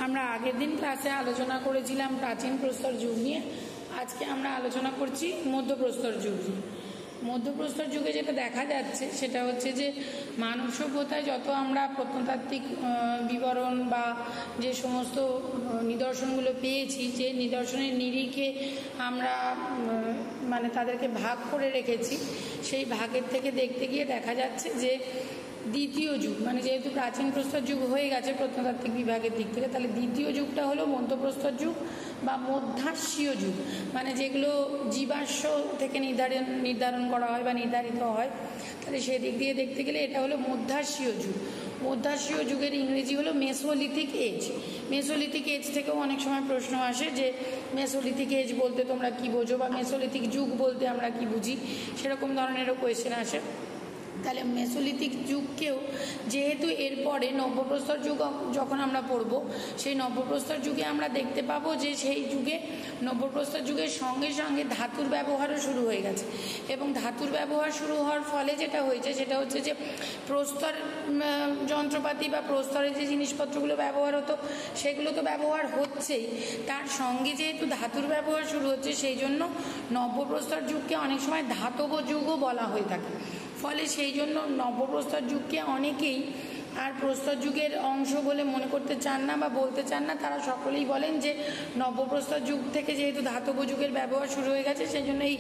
আমরা আগের দিন ক্লাসে আলোচনা করেছিলাম প্রাচীন প্রস্তর যুগ নিয়ে। আজকে আমরা আলোচনা করছি মধ্যপ্রস্তর যুগ নিয়ে। মধ্যপ্রস্তর যুগে যেটা দেখা যাচ্ছে সেটা হচ্ছে যে মানব সভ্যতায় যত আমরা প্রত্নতাত্ত্বিক বিবরণ বা যে সমস্ত নিদর্শনগুলো পেয়েছি, যে নিদর্শনের নিরিখে আমরা মানে তাদেরকে ভাগ করে রেখেছি, সেই ভাগের থেকে দেখতে গিয়ে দেখা যাচ্ছে যে দ্বিতীয় যুগ, মানে যেহেতু প্রাচীন প্রস্তর যুগ হয়ে গেছে প্রত্নতাত্ত্বিক বিভাগের দিক থেকে, তাহলে দ্বিতীয় যুগটা হলো মধ্যপ্রস্তর যুগ বা মধ্যাস্যীয় যুগ, মানে যেগুলো জীবাশ্ম থেকে নির্ধারণ করা হয় বা নির্ধারিত হয়। তাহলে সেদিক দিয়ে দেখতে গেলে এটা হলো মধ্যাস্যীয় যুগ। মধ্যাস্যীয় যুগের ইংরেজি হলো মেসোলিথিক এজ। মেসোলিথিক এজ থেকেও অনেক সময় প্রশ্ন আসে যে মেসোলিথিক এজ বলতে তোমরা কি বোঝো, বা মেসোলিথিক যুগ বলতে আমরা কি বুঝি, সেরকম ধরনেরও কোয়েশ্চেন আসে। তাহলে মেসোলিথিক যুগকেও যেহেতু এরপরে নব্যপ্রস্তর যুগ যখন আমরা পড়ব, সেই নব্যপ্রস্তর যুগে আমরা দেখতে পাবো যে সেই যুগে নব্যপ্রস্তর যুগের সঙ্গে সঙ্গে ধাতুর ব্যবহারও শুরু হয়ে গেছে। এবং ধাতুর ব্যবহার শুরু হওয়ার ফলে যেটা হয়েছে সেটা হচ্ছে যে প্রস্তর যন্ত্রপাতি বা প্রস্তরের যে জিনিসপত্রগুলো ব্যবহার হতো সেগুলো তো ব্যবহার হচ্ছেই, তার সঙ্গে যেহেতু ধাতুর ব্যবহার শুরু হচ্ছে সেই জন্য নব্যপ্রস্তর যুগকে অনেক সময় ধাতব যুগও বলা হয়ে থাকে। ফলে সেই জন্য নব্যপ্রস্তর যুগকে অনেকেই আর প্রস্তর যুগের অংশ বলে মনে করতে চান না বা বলতে চান না। তারা সকলেই বলেন যে নব্যপ্রস্তর যুগ থেকে যেহেতু ধাতব যুগের ব্যবহার শুরু হয়ে গেছে, সেই জন্য এই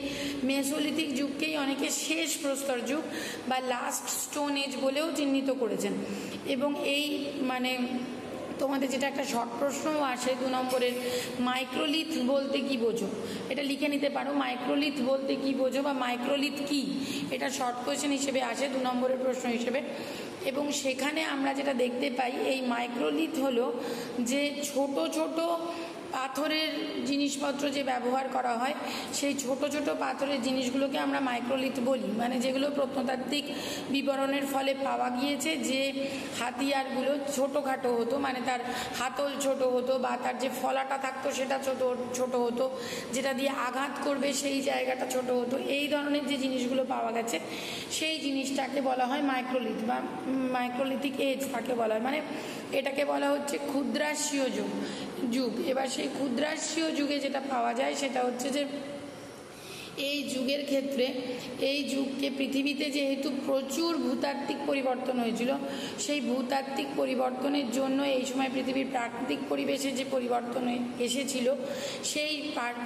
মেসোলিথিক যুগকেই অনেকে শেষ প্রস্তর যুগ বা লাস্ট স্টোন এজ বলেও চিহ্নিত করেছেন। এবং এই মানে তোমাদের যেটা একটা শর্ট প্রশ্নও আসে 2 নম্বরের, মাইক্রোলিথ বলতে কি বোঝো, এটা লিখে নিতে পারো। মাইক্রোলিথ বলতে কি বোঝো বা মাইক্রোলিথ কি, এটা শর্ট কোয়েশ্চেন হিসেবে আসে 2 নম্বরের প্রশ্ন হিসেবে। এবং সেখানে আমরা যেটা দেখতে পাই, এই মাইক্রোলিথ হলো যে ছোট ছোট পাথরের জিনিসপত্র যে ব্যবহার করা হয়, সেই ছোট ছোট পাথরের জিনিসগুলোকে আমরা মাইক্রোলিথ বলি। মানে যেগুলো প্রত্নতাত্ত্বিক বিবরণের ফলে পাওয়া গিয়েছে যে হাতিয়ারগুলো ছোটোখাটো হতো, মানে তার হাতল ছোট হতো বা তার যে ফলাটা থাকতো সেটা ছোট হতো, যেটা দিয়ে আঘাত করবে সেই জায়গাটা ছোট হতো। এই ধরনের যে জিনিসগুলো পাওয়া গেছে সেই জিনিসটাকে বলা হয় মাইক্রোলিথ বা মাইক্রোলিথিক এজ তাকে বলা হয়। মানে এটাকে বলা হচ্ছে ক্ষুদ্রাস্যীয় যুগ। এবার সেই ক্ষুদ্রাস্যীয় যুগে যেটা পাওয়া যায় সেটা হচ্ছে যে এই যুগের ক্ষেত্রে এই যুগকে পৃথিবীতে যেহেতু প্রচুর ভূতাত্ত্বিক পরিবর্তন হয়েছিল, সেই ভূতাত্ত্বিক পরিবর্তনের জন্য এই সময় পৃথিবীর প্রাকৃতিক পরিবেশে যে পরিবর্তন এসেছিল, সেই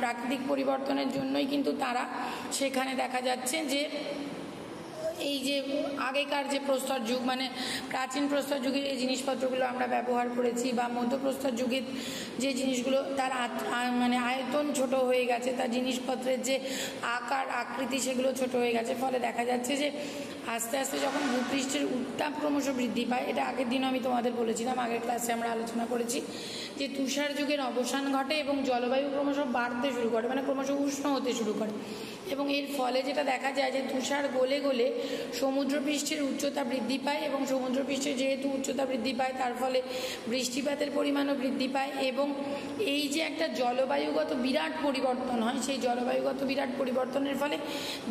প্রাকৃতিক পরিবর্তনের জন্যই কিন্তু তারা সেখানে দেখা যাচ্ছে যে এই যে আগেকার যে প্রস্তর যুগ, মানে প্রাচীন প্রস্তর যুগের এই জিনিসপত্রগুলো আমরা ব্যবহার করেছি, বা মধ্যপ্রস্তর যুগের যে জিনিসগুলো তার মানে আয়তন ছোট হয়ে গেছে, তার জিনিসপত্রের যে আকার আকৃতি সেগুলো ছোট হয়ে গেছে। ফলে দেখা যাচ্ছে যে আস্তে আস্তে যখন ভূপৃষ্ঠের উত্তাপ ক্রমশ বৃদ্ধি পায়, এটা আগের দিন আমি তোমাদের বলেছিলাম, আগের ক্লাসে আমরা আলোচনা করেছি যে তুষার যুগের অবসান ঘটে এবং জলবায়ু ক্রমশ বাড়তে শুরু করে, মানে ক্রমশ উষ্ণ হতে শুরু করে। এবং এর ফলে যেটা দেখা যায় যে তুষার গলে গলে সমুদ্রপৃষ্ঠের উচ্চতা বৃদ্ধি পায়, এবং সমুদ্রপৃষ্ঠে যেহেতু উচ্চতা বৃদ্ধি পায় তার ফলে বৃষ্টিপাতের পরিমাণও বৃদ্ধি পায়। এবং এই যে একটা জলবায়ুগত বিরাট পরিবর্তন হয়, সেই জলবায়ুগত বিরাট পরিবর্তনের ফলে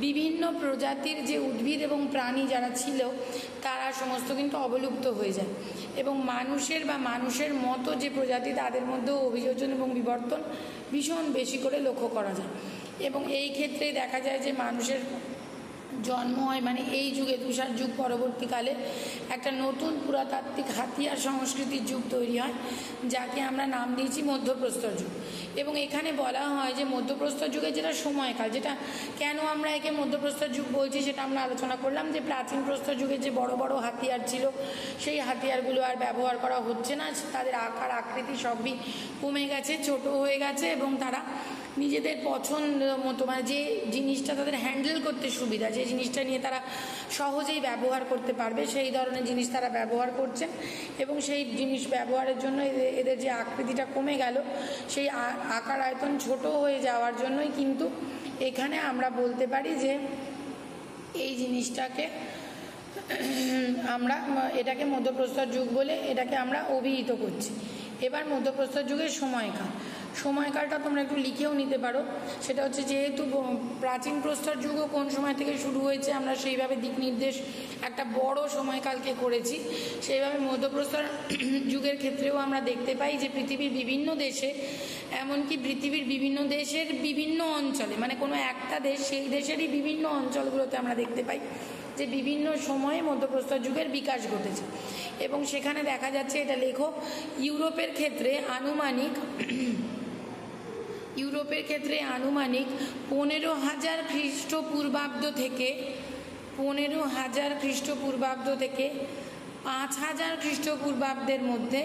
বিভিন্ন প্রজাতির যে উদ্ভিদ এবং প্রাণী যারা ছিল তারা সমস্ত কিন্তু অবলুপ্ত হয়ে যায়। এবং মানুষের মতো যে প্রজাতি তাদের মধ্যেও অভিযোজন এবং বিবর্তন ভীষণ বেশি করে লক্ষ্য করা যায়। এবং এই ক্ষেত্রে দেখা যায় যে মানুষের জন্ম হয়, মানে এই যুগে তুষার যুগ পরবর্তীকালে একটা নতুন পুরাতাত্ত্বিক হাতিয়ার সংস্কৃতির যুগ তৈরি হয়, যাকে আমরা নাম দিয়েছি মধ্যপ্রস্তর যুগ। এবং এখানে বলা হয় যে মধ্যপ্রস্তর যুগের যেটা সময়কাল, যেটা কেন আমরা একে মধ্যপ্রস্তর যুগ বলছি সেটা আমরা আলোচনা করলাম, যে প্রাচীন প্রস্তর যুগের যে বড় বড় হাতিয়ার ছিল সেই হাতিয়ারগুলো আর ব্যবহার করা হচ্ছে না, তাদের আকার আকৃতি সবই কমে গেছে, ছোট হয়ে গেছে, এবং তারা নিজেদের পছন্দ মতো, মানে যে জিনিসটা তাদের হ্যান্ডেল করতে সুবিধা, যে জিনিসটা নিয়ে তারা সহজেই ব্যবহার করতে পারবে, সেই ধরনের জিনিস তারা ব্যবহার করছেন। এবং সেই জিনিস ব্যবহারের জন্য এদের যে আকৃতিটা কমে গেল, সেই আকার আয়তন ছোট হয়ে যাওয়ার জন্যই কিন্তু এখানে আমরা বলতে পারি যে এই জিনিসটাকে এটাকে মধ্যপ্রস্তর যুগ বলে এটাকে আমরা অভিহিত করছি। এবার মধ্যপ্রস্তর যুগের সময়কালটা তোমরা একটু লিখেও নিতে পারো। সেটা হচ্ছে যেহেতু প্রাচীন প্রস্তর যুগও কোন সময় থেকে শুরু হয়েছে আমরা সেইভাবে দিক নির্দেশ একটা বড় সময়কালকে করেছি। সেইভাবে মধ্যপ্রস্তর যুগের ক্ষেত্রেও আমরা দেখতে পাই যে পৃথিবীর বিভিন্ন দেশে, এমনকি পৃথিবীর বিভিন্ন দেশের বিভিন্ন অঞ্চলে, মানে কোনো একটা দেশ সেই দেশেরই বিভিন্ন অঞ্চলগুলোতে আমরা দেখতে পাই যে বিভিন্ন সময়ে মধ্যপ্রস্তর যুগের বিকাশ ঘটেছে। এবং সেখানে দেখা যাচ্ছে, এটা লেখো, ইউরোপের ক্ষেত্রে আনুমানিক 15,000 খ্রিস্টপূর্বাব্দ থেকে 5,000 খ্রিস্টপূর্বাব্দের মধ্যে,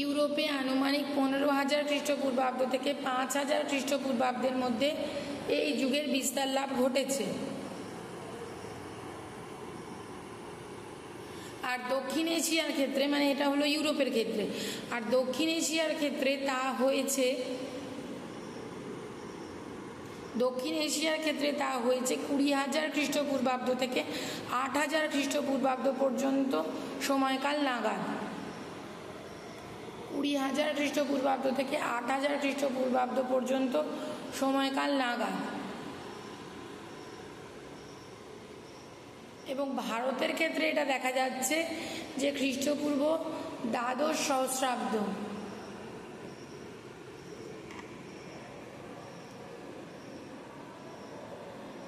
ইউরোপে আনুমানিক 15,000 খ্রিস্টপূর্বাব্দ থেকে 5,000 খ্রিস্টপূর্বাব্দের মধ্যে এই যুগের বিস্তার লাভ ঘটেছে। আর দক্ষিণ এশিয়ার ক্ষেত্রে, মানে এটা হলো ইউরোপের ক্ষেত্রে, আর দক্ষিণ এশিয়ার ক্ষেত্রে তা হয়েছে 20,000 খ্রিস্টপূর্বাব্দ থেকে 8,000 খ্রিস্টপূর্বাব্দ পর্যন্ত সময়কাল নাগাদ। 20,000 খ্রিস্টপূর্বাব্দ থেকে 8,000 খ্রিস্টপূর্বাব্দ পর্যন্ত সময়কাল নাগাদ। এবং ভারতের ক্ষেত্রে এটা দেখা যাচ্ছে যে খ্রিস্টপূর্ব 12 সহস্রাব্দ।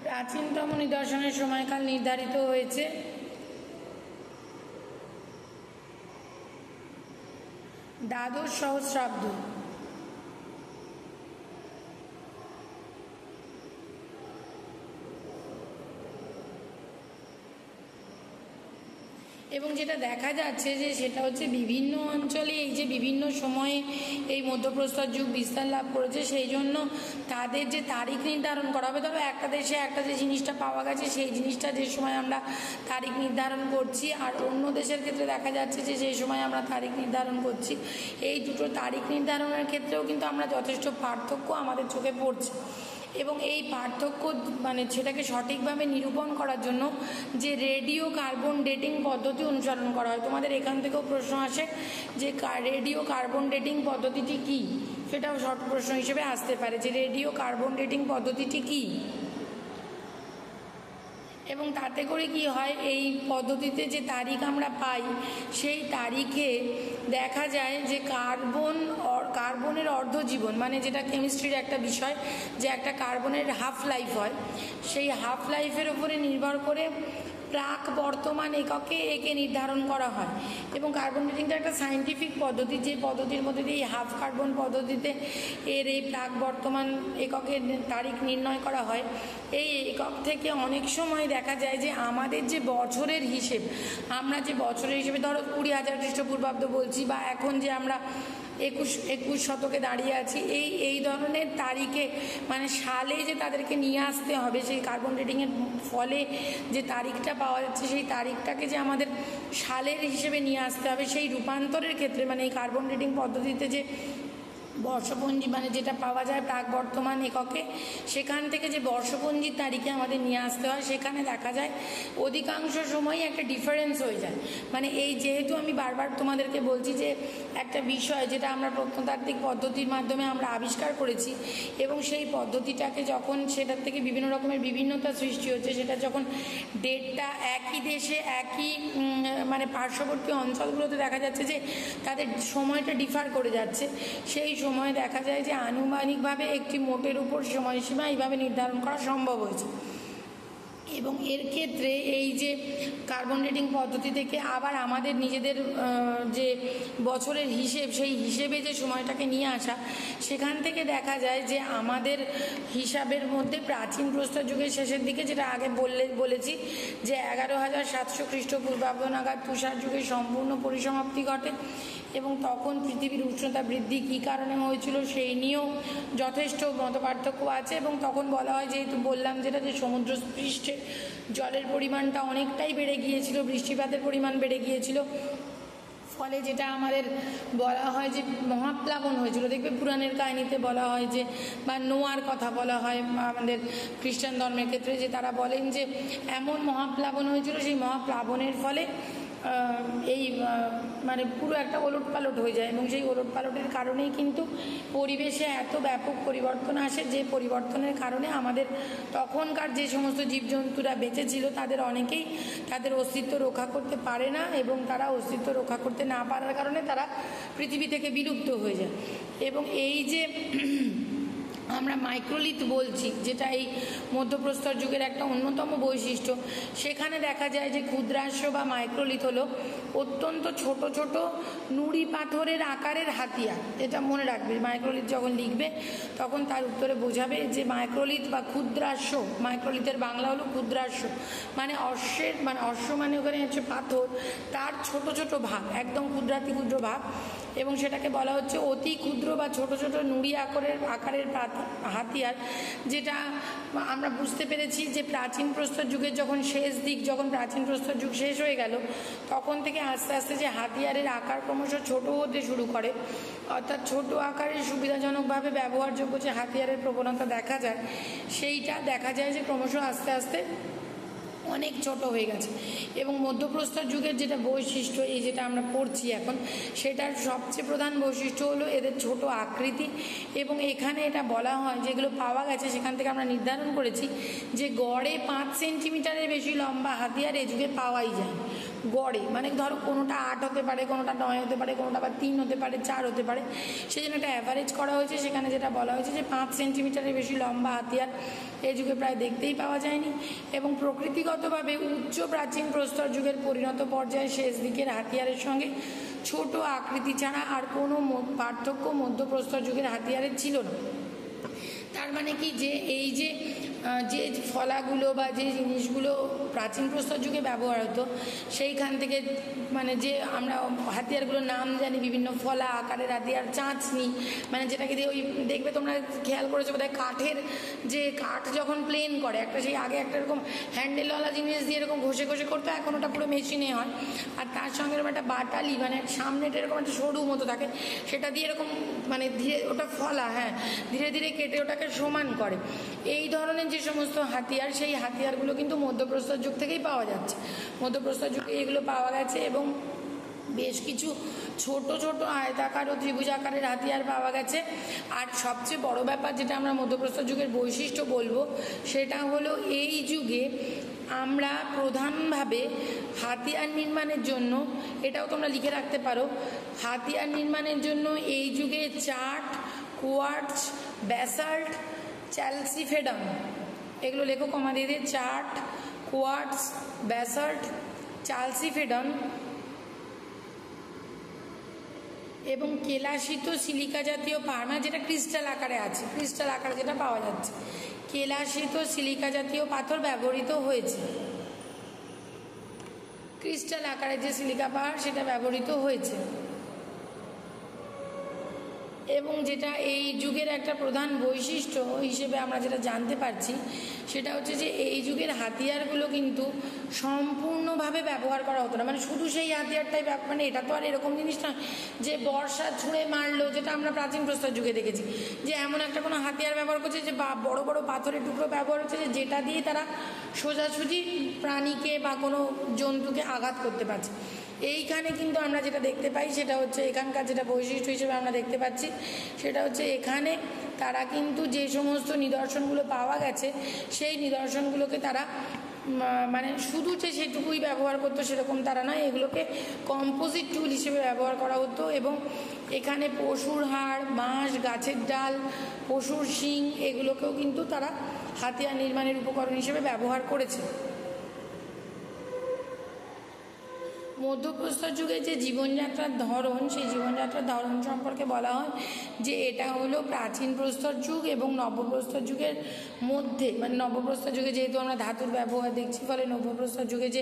প্রাচীনতম নিদর্শনের সময়কাল নির্ধারিত হয়েছে 12 সহস্রাব্দ। এবং যেটা দেখা যাচ্ছে যে সেটা হচ্ছে বিভিন্ন অঞ্চলে এই যে বিভিন্ন সময়ে এই মধ্যপ্রস্তর যুগ বিস্তার লাভ করেছে, সেই জন্য তাদের যে তারিখ নির্ধারণ করা হবে, ধরো একটা দেশে একটা যে জিনিসটা পাওয়া গেছে সেই জিনিসটা যে সময় আমরা তারিখ নির্ধারণ করছি, আর অন্য দেশের ক্ষেত্রে দেখা যাচ্ছে যে সেই সময় আমরা তারিখ নির্ধারণ করছি, এই দুটো তারিখ নির্ধারণের ক্ষেত্রেও কিন্তু আমরা যথেষ্ট পার্থক্য আমাদের চোখে পড়ছে। এবং এই পার্থক্য মানে সেটাকে সঠিকভাবে নিরূপণ করার জন্য যে রেডিও কার্বন ডেটিং পদ্ধতি অনুসরণ করা হয়, তোমাদের এখান থেকেও প্রশ্ন আসে যে রেডিও কার্বন ডেটিং পদ্ধতিটি কী, সেটাও শর্ট প্রশ্ন হিসেবে আসতে পারে যে রেডিও কার্বন ডেটিং পদ্ধতিটি কী। এবং তাতে করে কি হয়, এই পদ্ধতিতে যে তারিখ আমরা পাই সেই তারিখে দেখা যায় যে কার্বনের অর্ধজীবন, মানে যেটা কেমিস্ট্রির একটা বিষয় যে একটা কার্বনের হাফ লাইফ হয়, সেই হাফ লাইফের উপরে নির্ভর করে প্রাক বর্তমান এককে একে নির্ধারণ করা হয়। এবং কার্বন ডেটিংটা একটা সায়েন্টিফিক পদ্ধতি, যে পদ্ধতির মধ্যে দিয়ে হাফ কার্বন পদ্ধতিতে এর এই প্রাক বর্তমান এককের তারিখ নির্ণয় করা হয়। এই একক থেকে অনেক সময় দেখা যায় যে আমাদের যে বছরের হিসেব, আমরা যে বছরের হিসেবে ধরো 20,000 খ্রিস্টপূর্বাব্দ বলছি, বা এখন যে আমরা 21 শতকে দাঁড়িয়ে আছি, এই ধরনের তারিখে মানে সালে যে তাদেরকে নিয়ে আসতে হবে, সেই কার্বন ডেটিংয়ের ফলে যে তারিখটা পাওয়া যাচ্ছে সেই তারিখটাকে যে আমাদের সালের হিসেবে নিয়ে আসতে হবে, সেই রূপান্তরের ক্ষেত্রে মানে এই কার্বন ডেটিং পদ্ধতিতে যে বর্ষপঞ্জি মানে যেটা পাওয়া যায় প্রাক বর্তমান এককে, সেখান থেকে যে বর্ষপঞ্জির তারিখে আমাদের নিয়ে আসতে হয়, সেখানে দেখা যায় অধিকাংশ সময়ই একটা ডিফারেন্স হয়ে যায়। মানে এই যেহেতু আমি বারবার তোমাদেরকে বলছি যে একটা বিষয় যেটা আমরা প্রত্নতাত্ত্বিক পদ্ধতির মাধ্যমে আমরা আবিষ্কার করেছি, এবং সেই পদ্ধতিটাকে যখন সেটার থেকে বিভিন্ন রকমের বিভিন্নতা সৃষ্টি হচ্ছে, সেটা যখন ডেটটা একই দেশে একই মানে পার্শ্ববর্তী অঞ্চলগুলোতে দেখা যাচ্ছে যে তাদের সময়টা ডিফার করে যাচ্ছে, সেই সময় দেখা যায় যে আনুমানিকভাবে একটি মোটের উপর সময়সীমা এইভাবে নির্ধারণ করা সম্ভব হয়েছে। এবং এর ক্ষেত্রে এই যে কার্বন ডেটিং পদ্ধতি থেকে আবার আমাদের নিজেদের যে বছরের হিসেব, সেই হিসেবে যে সময়টাকে নিয়ে আসা, সেখান থেকে দেখা যায় যে আমাদের হিসাবের মধ্যে প্রাচীন প্রস্তর যুগের শেষের দিকে, যেটা আগে বলেছি যে 11,700 খ্রিস্টপূর্বাব্দ নাগাদ তুষার যুগের সম্পূর্ণ পরিসমাপ্তি ঘটে। এবং তখন পৃথিবীর উষ্ণতা বৃদ্ধি কী কারণে হয়েছিল সেই নিয়েও যথেষ্ট মতপার্থক্য আছে। এবং তখন বলা হয়, যেহেতু বললাম যেটা, যে সমুদ্র পৃষ্ঠে জলের পরিমাণটা অনেকটাই বেড়ে গিয়েছিল, বৃষ্টিপাতের পরিমাণ বেড়ে গিয়েছিল, ফলে যেটা আমাদের বলা হয় যে মহাপ্লাবন হয়েছিল। দেখবে পুরাণের কাহিনীতে বলা হয় যে, বা নোয়ার কথা বলা হয় আমাদের খ্রিস্টান ধর্মের ক্ষেত্রে, যে তারা বলেন যে এমন মহাপ্লাবন হয়েছিল, সেই মহাপ্লাবনের ফলে এই মানে পুরো একটা ওলটপালট হয়ে যায়, এবং সেই ওলটপালটের কারণেই কিন্তু পরিবেশে এত ব্যাপক পরিবর্তন আসে, যে পরিবর্তনের কারণে আমাদের তখনকার যে সমস্ত জীবজন্তুরা বেঁচে ছিল তাদের অনেকেই তাদের অস্তিত্ব রক্ষা করতে পারে না, এবং তারা অস্তিত্ব রক্ষা করতে না পারার কারণে তারা পৃথিবী থেকে বিলুপ্ত হয়ে যায়। এবং এই যে আমরা মাইক্রোলিথ বলছি, যেটা এই মধ্যপ্রস্তর যুগের একটা অন্যতম বৈশিষ্ট্য, সেখানে দেখা যায় যে ক্ষুদ্রাস্য বা মাইক্রোলিথ হলো অত্যন্ত ছোট ছোট নুড়ি পাথরের আকারের হাতিয়ার। এটা মনে রাখবে, মাইক্রোলিথ যখন লিখবে তখন তার উত্তরে বোঝাবে যে মাইক্রোলিথ বা ক্ষুদ্রাস্য। মাইক্রোলিথের বাংলা হলো ক্ষুদ্রাস্য, মানে অশ্বের, মানে অশ্ব মানে ওখানে হচ্ছে পাথর, তার ছোট ছোট ভাগ, একদম ক্ষুদ্রাতি ক্ষুদ্র ভাগ, এবং সেটাকে বলা হচ্ছে অতি ক্ষুদ্র বা ছোট ছোট নুড়ি আকারের হাতিয়ার। যেটা আমরা বুঝতে পেরেছি যে প্রাচীন প্রস্তর যুগের যখন শেষ দিক, যখন প্রাচীন প্রস্তর যুগ শেষ হয়ে গেল, তখন থেকে আস্তে আস্তে যে হাতিয়ারের আকার ক্রমশ ছোট হতে শুরু করে, অর্থাৎ ছোট আকারে সুবিধাজনকভাবে ব্যবহারযোগ্য যে হাতিয়ারের প্রবণতা দেখা যায়, সেইটা দেখা যায় যে ক্রমশ আস্তে আস্তে অনেক ছোট হয়ে গেছে। এবং মধ্যপ্রস্তর যুগের যেটা বৈশিষ্ট্য, এই যেটা আমরা পড়ছি এখন, সেটার সবচেয়ে প্রধান বৈশিষ্ট্য হলো এদের ছোট আকৃতি। এবং এখানে এটা বলা হয়, যেগুলো পাওয়া গেছে সেখান থেকে আমরা নির্ধারণ করেছি যে গড়ে 5 সেন্টিমিটারের বেশি লম্বা হাতিয়ার এ যুগে পাওয়াই যায়। গড়ে মানে ধরো কোনোটা 8 হতে পারে, কোনোটা 9 হতে পারে, কোনোটা আবার 3 হতে পারে, 4 হতে পারে, সেই জন্য একটা অ্যাভারেজ করা হয়েছে। সেখানে যেটা বলা হয়েছে যে 5 সেন্টিমিটারের বেশি লম্বা হাতিয়ার এই যুগে প্রায় দেখতেই পাওয়া যায়নি। এবং প্রকৃতিগতভাবে উচ্চ প্রাচীন প্রস্তর যুগের পরিণত পর্যায়ে শেষ দিকের হাতিয়ারের সঙ্গে ছোট আকৃতি ছাড়া আর কোনো পার্থক্য মধ্যপ্রস্তর যুগের হাতিয়ারের ছিল না। তার মানে কি, যে এই যে ফলাগুলো বা যে জিনিসগুলো প্রাচীন প্রস্তর যুগে ব্যবহার হতো, সেইখান থেকে মানে যে আমরা হাতিয়ারগুলোর নাম জানি, বিভিন্ন ফলা আকারের হাতিয়ার, চাঁচনি, মানে যেটাকে দিয়ে ওই দেখবে তোমরা খেয়াল করেছো বোধহয়, কাঠের যে কাঠ যখন প্লেন করে একটা, সেই আগে একটা এরকম হ্যান্ডেলওয়ালা জিনিস দিয়ে এরকম ঘষে ঘষে করতো, এখন ওটা পুরো মেশিনে হয়। আর তার সঙ্গে এরকম একটা বাটালি, মানে সামনেটা এরকম একটা সরু মতো থাকে, সেটা দিয়ে এরকম মানে ধীরে, ওটা ফলা, হ্যাঁ, ধীরে ধীরে কেটে ওটাকে সমান করে। এই ধরনের যে সমস্ত হাতিয়ার, সেই হাতিয়ারগুলো কিন্তু মধ্যপ্রস্তর যুগ থেকেই পাওয়া যাচ্ছে। মধ্যপ্রস্তর যুগে এগুলো পাওয়া গেছে, এবং বেশ কিছু ছোট ছোট আয়তাকার ও ত্রিভুজ আকারের হাতিয়ার পাওয়া গেছে। আর সবচেয়ে বড় ব্যাপার যেটা আমরা মধ্যপ্রস্তর যুগের বৈশিষ্ট্য বলবো, সেটা হলো এই যুগে আমরা প্রধানভাবে হাতিয়ার নির্মাণের জন্য, এটাও তোমরা লিখে রাখতে পারো, হাতিয়ার নির্মাণের জন্য এই যুগে চাট, কোয়ার্টজ, ব্যাসাল্ট, চ্যালসিফেডাম, এগুলো লেখো কমা দিয়ে দিয়ে, চাট, কোয়ার্টজ, ব্যাসাল্ট, চ্যালসিফেডাম এবং কেলাসিত সিলিকা জাতীয় পাহাড়, যেটা ক্রিস্টাল আকারে আছে, ক্রিস্টাল আকারে যেটা পাওয়া যাচ্ছে, কেলাসিত সিলিকা জাতীয় পাথর ব্যবহৃত হয়েছে। ক্রিস্টাল আকারে যে সিলিকা পাহাড় সেটা ব্যবহৃত হয়েছে। এবং যেটা এই যুগের একটা প্রধান বৈশিষ্ট্য হিসেবে আমরা যেটা জানতে পারছি, সেটা হচ্ছে যে এই যুগের হাতিয়ারগুলো কিন্তু সম্পূর্ণভাবে ব্যবহার করা হতো না। মানে শুধু সেই হাতিয়ারটাই, মানে এটা তো আর এরকম জিনিস না যে বর্ষা ছুঁড়ে মারলো, যেটা আমরা প্রাচীন প্রস্তর যুগে দেখেছি, যে এমন একটা কোনো হাতিয়ার ব্যবহার করছে যে বড় বড় পাথরের টুকরো ব্যবহার হচ্ছে, যে যেটা দিয়ে তারা সোজাসুজি প্রাণীকে বা কোনো জন্তুকে আঘাত করতে পারছে। এইখানে কিন্তু আমরা যেটা দেখতে পাই, সেটা হচ্ছে এখানকার যেটা বৈশিষ্ট্য হিসেবে আমরা দেখতে পাচ্ছি, সেটা হচ্ছে এখানে তারা কিন্তু যে সমস্ত নিদর্শনগুলো পাওয়া গেছে, সেই নিদর্শনগুলোকে তারা মানে শুধু যে সেটুকুই ব্যবহার করতো সেরকম তারা নয়, এগুলোকে কম্পোজিট টুল হিসেবে ব্যবহার করা হতো। এবং এখানে পশুর হাড়, বাঁশ, গাছের ডাল, পশুর শিং, এগুলোকেও কিন্তু তারা হাতিয়ার নির্মাণের উপকরণ হিসেবে ব্যবহার করেছে। মধ্যপ্রস্তর যুগে যে জীবনযাত্রার ধরন, সেই জীবনযাত্রার ধরন সম্পর্কে বলা হয় যে এটা হলো প্রাচীন প্রস্তর যুগ এবং নবপ্রস্তর যুগের মধ্যে, মানে নবপ্রস্তর যুগে যেহেতু আমরা ধাতুর ব্যবহার দেখছি, ফলে নবপ্রস্তর যুগে যে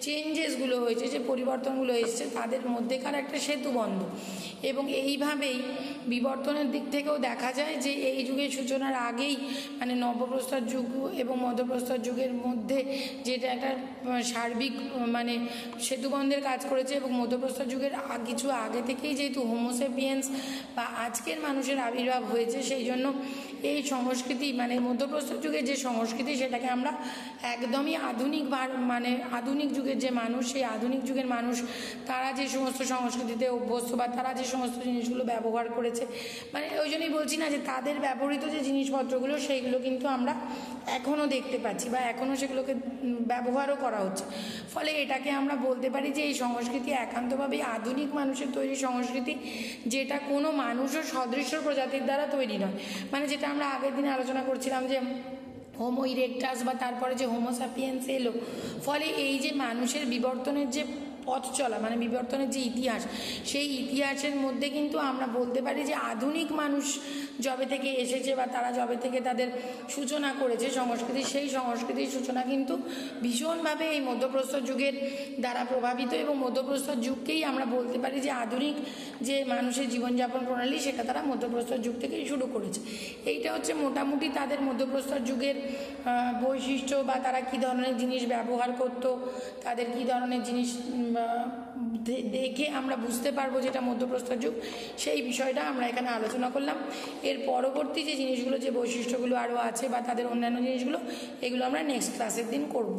চেঞ্জেসগুলো হয়েছে, যে পরিবর্তনগুলো এসেছে, তাদের মধ্যেকার একটা সেতু বন্ধ। এবং এইভাবেই বিবর্তনের দিক থেকেও দেখা যায় যে এই যুগের সূচনার আগেই, মানে নবপ্রস্তর যুগ এবং মধ্যপ্রস্তর যুগের মধ্যে যেটা একটা সার্বিক মানে সেতুবন্ধের কাজ করেছে, এবং মধ্যপ্রস্তর যুগের কিছু আগে থেকেই যেহেতু হোমোসেপিয়েন্স বা আজকের মানুষের আবির্ভাব হয়েছে, সেই জন্য এই সংস্কৃতি মানে মধ্যপ্রস্তর যুগের যে সংস্কৃতি সেটাকে আমরা একদমই আধুনিক মানে আধুনিক যুগের যে মানুষ, সেই আধুনিক যুগের মানুষ তারা যে সমস্ত সংস্কৃতিতে অভ্যস্ত বা তারা যে সমস্ত জিনিসগুলো ব্যবহার করেছে, মানে ওই জন্যই বলছি না যে তাদের ব্যবহৃত যে জিনিসপত্রগুলো সেইগুলো কিন্তু আমরা এখনও দেখতে পাচ্ছি বা এখনও সেগুলোকে ব্যবহারও করা হচ্ছে। ফলে এটাকে আমরা বলতে পারি যে এই সংস্কৃতি একান্তভাবেই আধুনিক মানুষের তৈরি সংস্কৃতি, যেটা কোনো মানুষও সদৃশ্য প্রজাতির দ্বারা তৈরি নয়। মানে যেটা আমরা আগের দিনে আলোচনা করছিলাম যে হোমো ইরেকটাস বা তারপরে যে হোমোস্যাপিয়েন্স এলো, ফলে এই যে মানুষের বিবর্তনের যে পথ চলা মানে বিবর্তনের যে ইতিহাস, সেই ইতিহাসের মধ্যে কিন্তু আমরা বলতে পারি যে আধুনিক মানুষ যবে থেকে এসেছে বা তারা যবে থেকে তাদের সূচনা করেছে সংস্কৃতি, সেই সংস্কৃতির সূচনা কিন্তু ভীষণভাবে এই মধ্যপ্রস্তর যুগের দ্বারা প্রভাবিত, এবং মধ্যপ্রস্তর যুগকেই আমরা বলতে পারি যে আধুনিক যে মানুষের জীবনযাপন প্রণালী সেটা তারা মধ্যপ্রস্তর যুগ থেকেই শুরু করেছে। এইটা হচ্ছে মোটামুটি তাদের মধ্যপ্রস্তর যুগের বৈশিষ্ট্য বা তারা কী ধরনের জিনিস ব্যবহার করতো, তাদের কী ধরনের জিনিস দেখে আমরা বুঝতে পারবো যেটা মধ্যপ্রস্তর যুগ, সেই বিষয়টা আমরা এখানে আলোচনা করলাম। এর পরবর্তী যে জিনিসগুলো, যে বৈশিষ্ট্যগুলো আরও আছে বা তাদের অন্যান্য জিনিসগুলো, এগুলো আমরা নেক্সট ক্লাসের দিন করব।